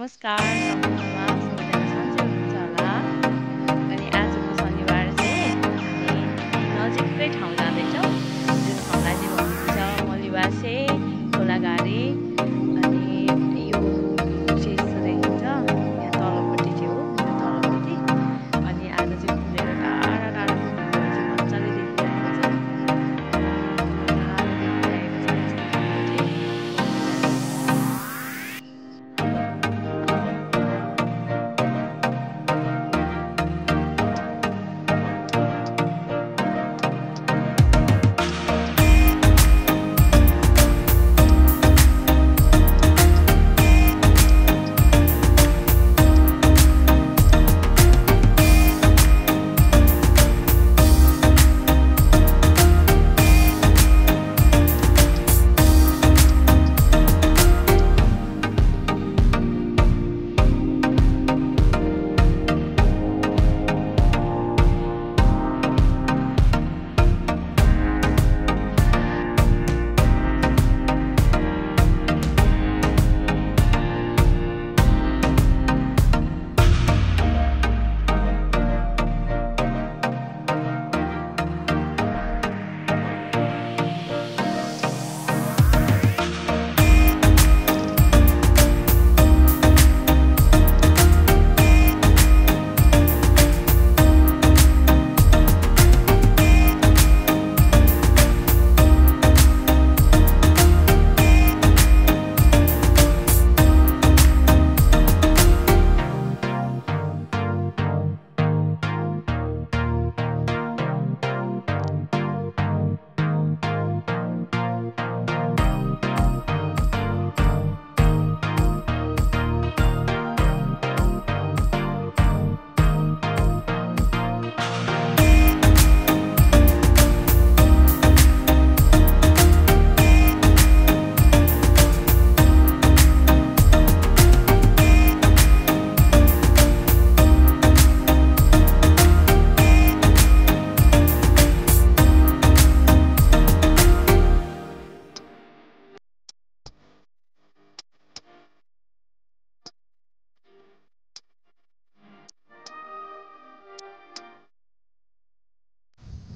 नमस्कार सम्पूर्णमा सबैजना सन्चै हुनुहुन्छ होला। अनि आजको शनिबार चाहिँ हामी नजिकै ठाउँ जाँदैछौँ। जुन ठाउँलाई चाहिँ भन्नुहुन्छ मलिवासे खोलाघारी। अनि यो चाहिँ यस्तो देखिन्छ, यहाँ तलपट्टि चाहिँ हो, यो तलपट्टि। अनि आज चाहिँ खुलेर टाढा टाढा चाहिँ मजाले देखिरहेको छ।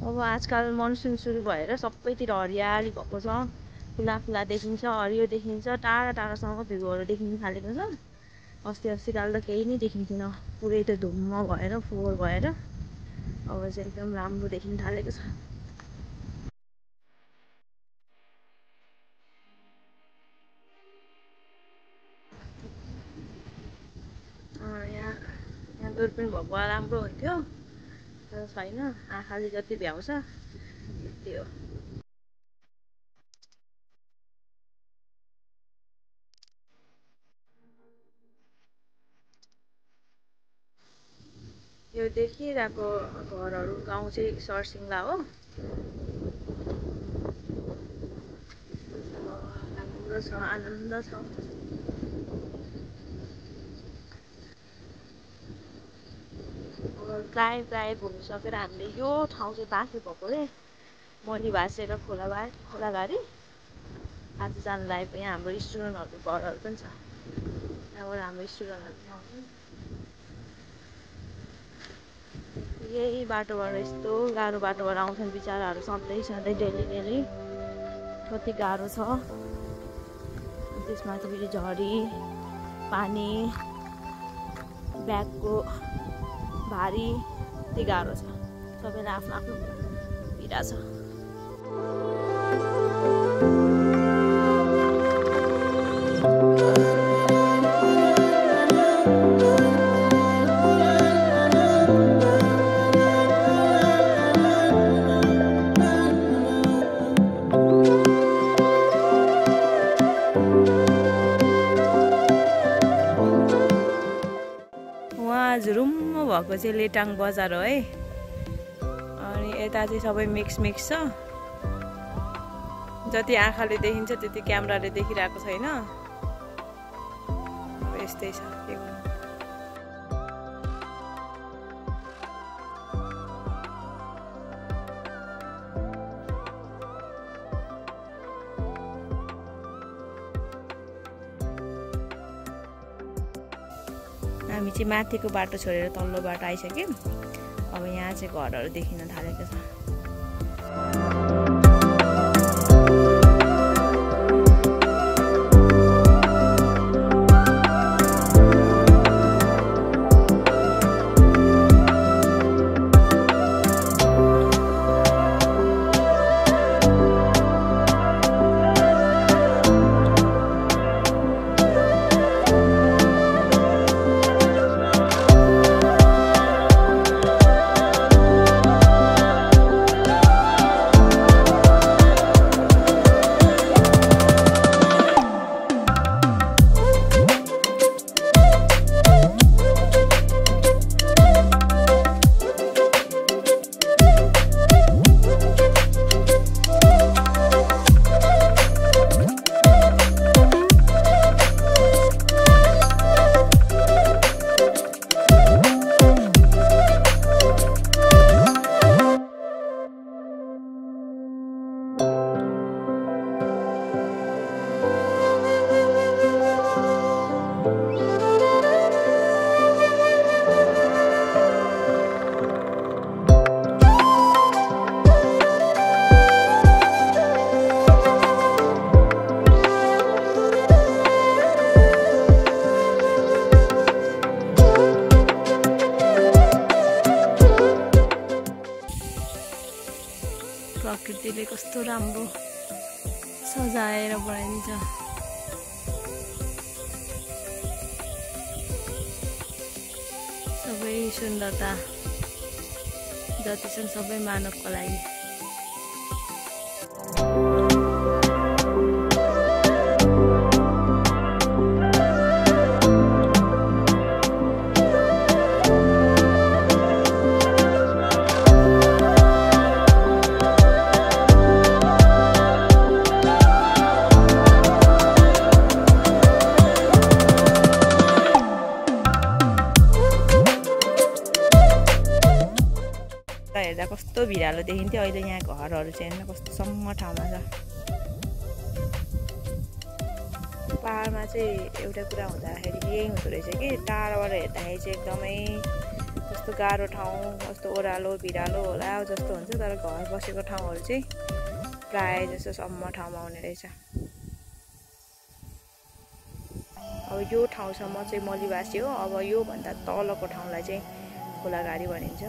अब आजकल मनसुन सुरु भएर सबैतिर हरियाली भएको छ। फुला देखिन्छ, हरियो देखिन्छ, टाढा टाढासम्म भिउहरू देखिन थालेको छ। अस्ति काल त केही नै देखिन्थेन, पुरै त धुम्म भएर फोहोर भएर अब चाहिँ एकदम राम्रो देखिन थालेको छ। यहाँ दुर्पिन भएको भए राम्रो हुन्थ्यो, तर छैन। आँखाले जति भ्याउँछ त्यति हो। यो देखिरहेको घरहरू गाउँ चाहिँ सरसिङ्ला हो। राम्रो छ, आनन्द छ। प्राय घुमिसकेर हामीले यो ठाउँ चाहिँ बाँकी भएको रे, मलिवासे र खोलाघारी। आज जानु लागेको यहाँ हाम्रो स्टुडेन्टहरूको घरहरू पनि छ। यहाँबाट हाम्रो स्टुडेन्टहरू आउँछन्। यही बाटोबाट, यस्तो गाह्रो बाटोबाट आउँछन् बिचराहरू सधैँ डेली। कति गाह्रो छ। त्यसमाथि फेरि झरी, पानी, ब्यागको भारी, यति गाह्रो छ। सबैलाई आफ्नो आफ्नो पीडा छ। झुरुम्म भएको चाहिँ लेटाङ बजार हो है। अनि यता चाहिँ सबै मिक्स छ। जति आँखाले देखिन्छ त्यति क्यामेराले देखिरहेको छैन। अब यस्तै छ। हामी चाहिँ माथिको बाटो छोडेर तल्लो बाटो आइसक्यौँ। अब यहाँ चाहिँ घरहरू देखिन थालेको छ। प्रकृतिले कस्तो राम्रो सजाएर बनाइदिन्छ। सबै सुन्दरता जति छन् सबै मानवको लागि। हेर्दा कस्तो भिरालो देखिन्थ्यो, अहिले यहाँ घरहरू चाहिँ हेर्न कस्तो सम्म ठाउँमा छ। पहाडमा चाहिँ एउटा कुरा हुँदाखेरि यही हुँदो रहेछ कि टाढाबाट हेर्दाखेरि चाहिँ एकदमै कस्तो गाह्रो ठाउँ, कस्तो ओह्रालो भिरालो होला जस्तो हुन्छ, तर घर बसेको ठाउँहरू चाहिँ प्रायः जस्तो सम्म ठाउँमा हुने रहेछ। अब यो ठाउँसम्म चाहिँ मलिवासी हो। अब योभन्दा तलको ठाउँलाई चाहिँ खोलाघारी भनिन्छ।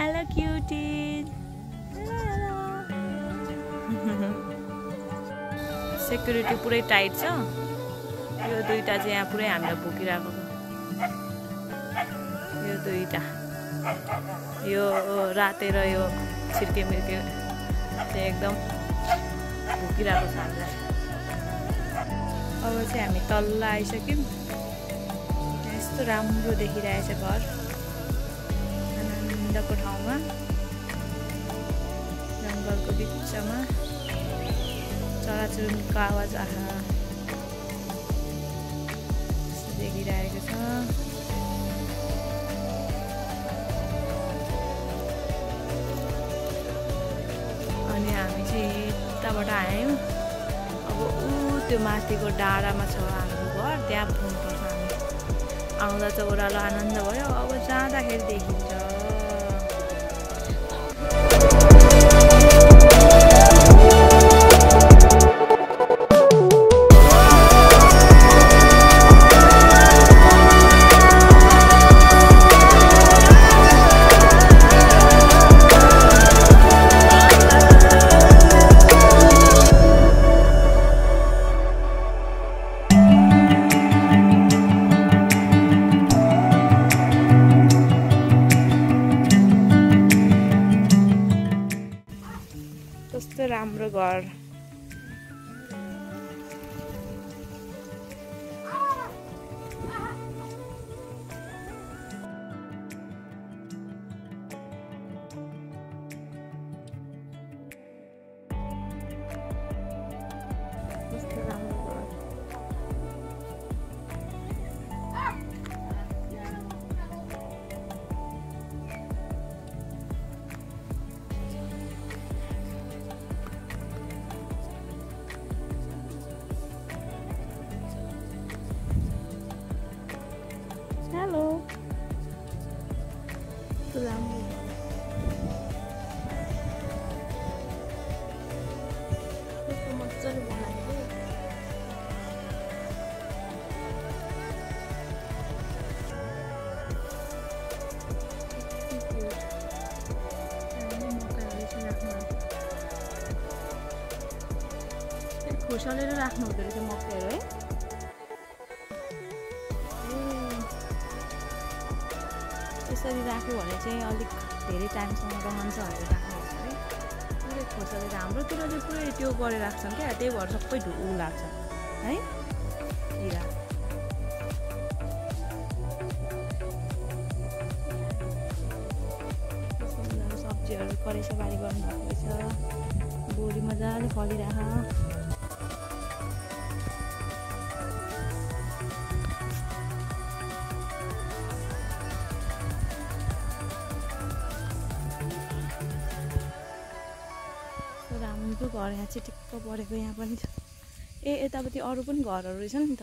Hello cuties. सेक्युरिटी पुरै टाइट छ। यो दुईटा चाहिँ यहाँ पुरै हामीलाई भुकिरहेको। यो दुईटा, यो राते र यो छिर्के मिर्के चाहिँ एकदम भुकिरहेको छ हामीलाई। अब चाहिँ हामी तल्लो आइसक्यौँ। यस्तो राम्रो देखिरहेछ घर, आनन्दको ठाउँमा, जङ्गलको बिचमा चराचुरुङ्गीको आवाज देखिरहेको छ। अनि हामी चाहिँ यताबाट आयौँ। अब त्यो माथिको डाँडामा छ हाम्रो घर, त्यहाँ पुग्नुपर्छ हामी। आउँदा चाहिँ ओह्रालो आनन्द भयो, अब जाँदाखेरि देखिन्छ। खोसलेर राख्नु हुँदो रहेछ मकैहरू है। यसरी राख्यो भने चाहिँ अलिक धेरै टाइमसम्म रहन्छ भनेर राख्नुहुन्छ है। पुरै खोसलेर हाम्रोतिर चाहिँ पुरै त्यो गरेर राख्छन् क्या, त्यही भएर सबै ऊ लाग्छ है किरा। सब्जीहरू करेसाबारी गर्नुभएको रहेछ, बोडी मजाले फलिरह। हाम्रो घर यहाँ चाहिँ टिक्क परेको यहाँ पनि छ। यतापट्टि अरू पनि घरहरू रहेछ नि त।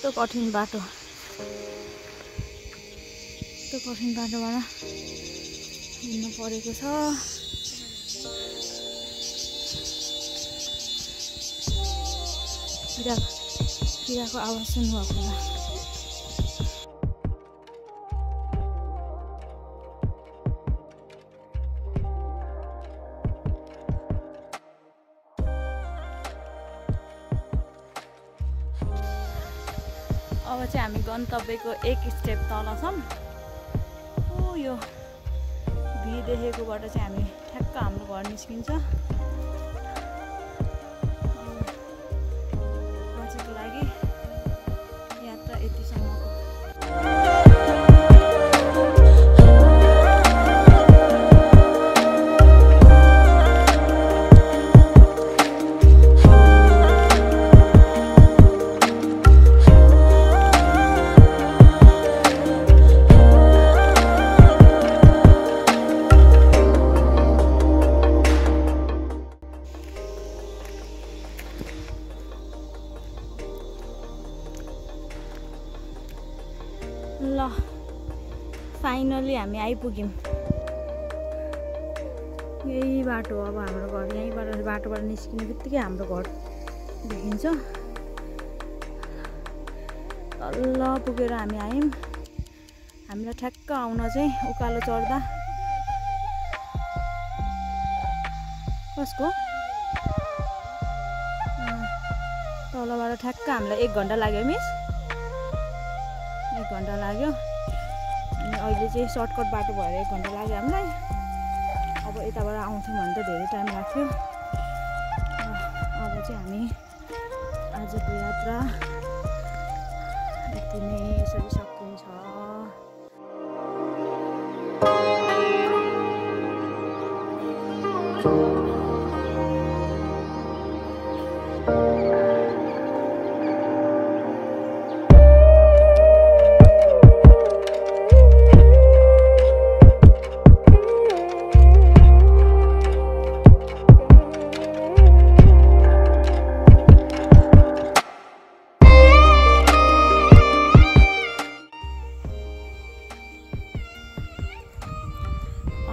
त्यो कठिन बाटोबाट हिँड्नु परेको छ। किराको आवाज सुन्नुभएको होला। अब चाहिँ हामी गन्तव्यको एक स्टेप तल छौँ। यो भी देखेकोबाट चाहिँ हामी ठ्याक्क हाम्रो घर निस्किन्छ। आजको लागि यात्रा यतिसम्मको। ल फाइनली हामी आइपुग्यौँ। यही बाटो अब हाम्रो घर। यहीँबाट बाटोबाट निस्किने बित्तिकै हाम्रो घर देखिन्छ। तल पुगेर हामी आयौँ। हामीलाई ठ्याक्क आउन चाहिँ उकालो चढ्दा कसको तलबाट ठ्याक्क हामीलाई 1 घन्टा लाग्यो मिस। 1 घन्टा लाग्यो। अनि अहिले चाहिँ सर्टकट बाटो भएर 1 घन्टा लाग्यो हामीलाई। अब यताबाट आउँछौँ भने त धेरै टाइम लाग्थ्यो। अब चाहिँ हामी आजको यात्रा यति नै यसरी सकिन्छ।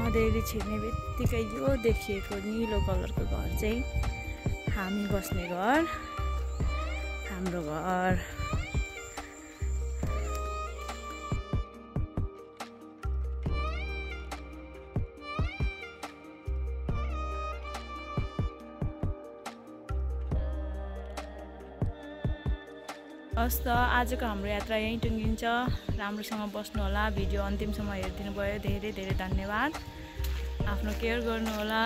अँधेरी छिर्ने बित्तिकै यो देखिएको निलो कलरको घर चाहिँ हामी बस्ने घर, हाम्रो घर। हस् त आजको हाम्रो यात्रा यहीँ टुङ्गिन्छ। राम्रोसँग बस्नु होला। भिडियो अन्तिमसम्म हेरिदिनु भयो, धेरै धेरै धन्यवाद। आफ्नो केयर गर्नु होला।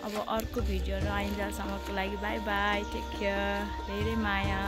अब अर्को भिडियो र आइन्जेलसम्मको लागि बाई बाई, टेक केयर, धेरै माया।